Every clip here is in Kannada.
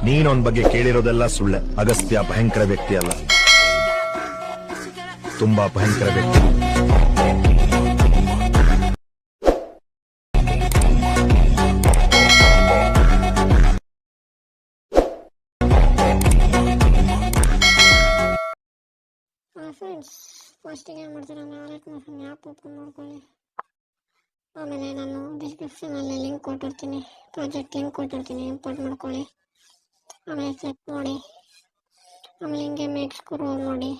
ನೀನೊಂದ್ ಬಗ್ಗೆ ಕೇಳಿರೋದೆಲ್ಲ ಸುಳ್ಳೆ. ಅಗಸ್ತ್ಯ ಭಯಂಕರ ವ್ಯಕ್ತಿ ಅಲ್ಲ, ತುಂಬಾ ಭಯಂಕರ ವ್ಯಕ್ತಿ. ಫ್ರೆಂಡ್ಸ್, ಫಸ್ಟಿಗೆ ಏನು ಮಾಡ್ತಾರೆ ಅಂದರೆ ವಾಲೆಟ್ ಮೋಷನ್ ಆ್ಯಪ್ ಓಪನ್ ಮಾಡ್ಕೊಳ್ಳಿ. ಆಮೇಲೆ ನಾನು ಡಿಸ್ಕ್ರಿಪ್ಷನಲ್ಲಿ ಲಿಂಕ್ ಕೊಟ್ಟಿರ್ತೀನಿ, ಪ್ರಾಜೆಕ್ಟ್ ಲಿಂಕ್ ಕೊಟ್ಟಿರ್ತೀನಿ, ಇಂಪೋರ್ಟ್ ಮಾಡ್ಕೊಳ್ಳಿ. ಆಮೇಲೆ ಚೆಕ್ ಮಾಡಿ, ಆಮೇಲೆ ಹಿಂಗೆ ಮೇಕ್ ಸ್ಕ್ರೋಲ್ ಮಾಡಿ,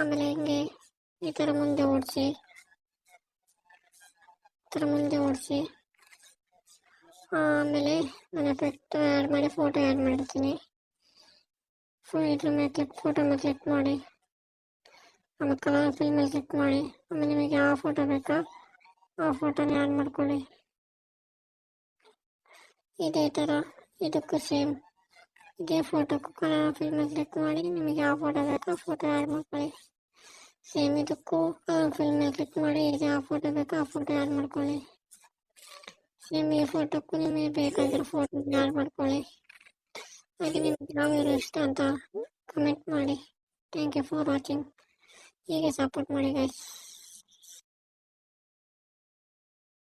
ಆಮೇಲೆ ಹಿಂಗೆ ಈ ಥರ ಮುಂದೆ ಓಡಿಸಿ, ಆಮೇಲೆ ನಾನು ಎಫೆಕ್ಟ್ ಆ್ಯಡ್ ಮಾಡಿ ಫೋಟೋ ಆ್ಯಡ್ ಮಾಡಿರ್ತೀನಿ. ಇದ್ರ ಮೇಲೆ ಫೋಟೋ ಮೇಲೆ ಕ್ಲಿಕ್ ಮಾಡಿ, ಆಮೇಲೆ ಕಲರ್ ಫಿಲ್ ಮೇಲೆ ಕ್ಲಿಕ್ ಮಾಡಿ, ಆಮೇಲೆ ನಿಮಗೆ ಯಾವ ಫೋಟೋ ಬೇಕಾ ಆ ಫೋಟೋನ ಆ್ಯಡ್ ಮಾಡ್ಕೊಳ್ಳಿ. ಇದೇ ಥರ ಇದಕ್ಕೂ ಸೇಮ್ ಇದೇ ಫೋಟೋಕ್ಕೂ ಕಲರ್ ಫಿಲ್ ಮೇಲೆ ಕ್ಲಿಕ್ ಮಾಡಿ, ನಿಮಗೆ ಯಾವ ಫೋಟೋ ಬೇಕಾ ಆ ಫೋಟೋ ಆ್ಯಡ್ ಮಾಡ್ಕೊಳ್ಳಿ. ಸೇಮ್ ಇದಕ್ಕೂ ಕಲರ್ ಫಿಲ್ ಮೇಲೆ ಕ್ಲಿಕ್ ಮಾಡಿ, ಇದಕ್ಕೆ ಯಾವ ಫೋಟೋ ಬೇಕಾ ಆ ಫೋಟೋ ಆ್ಯಡ್ ಮಾಡ್ಕೊಳ್ಳಿ. ಸೇಮ್ ಈ ಫೋಟೋಕ್ಕೂ ನಿಮಗೆ ಬೇಕಾಗಿರೋ ಫೋಟೋ ಆ್ಯಡ್ ಮಾಡ್ಕೊಳ್ಳಿ. ಹಾಗೆ ನಿಮಗೆ ಯಾವ ಇಷ್ಟ ಅಂತ ಕಮೆಂಟ್ ಮಾಡಿ. Thank you for watching. ಹೀಗೆ ಸಪೋರ್ಟ್ ಮಾಡಿ ಗೈಸ್.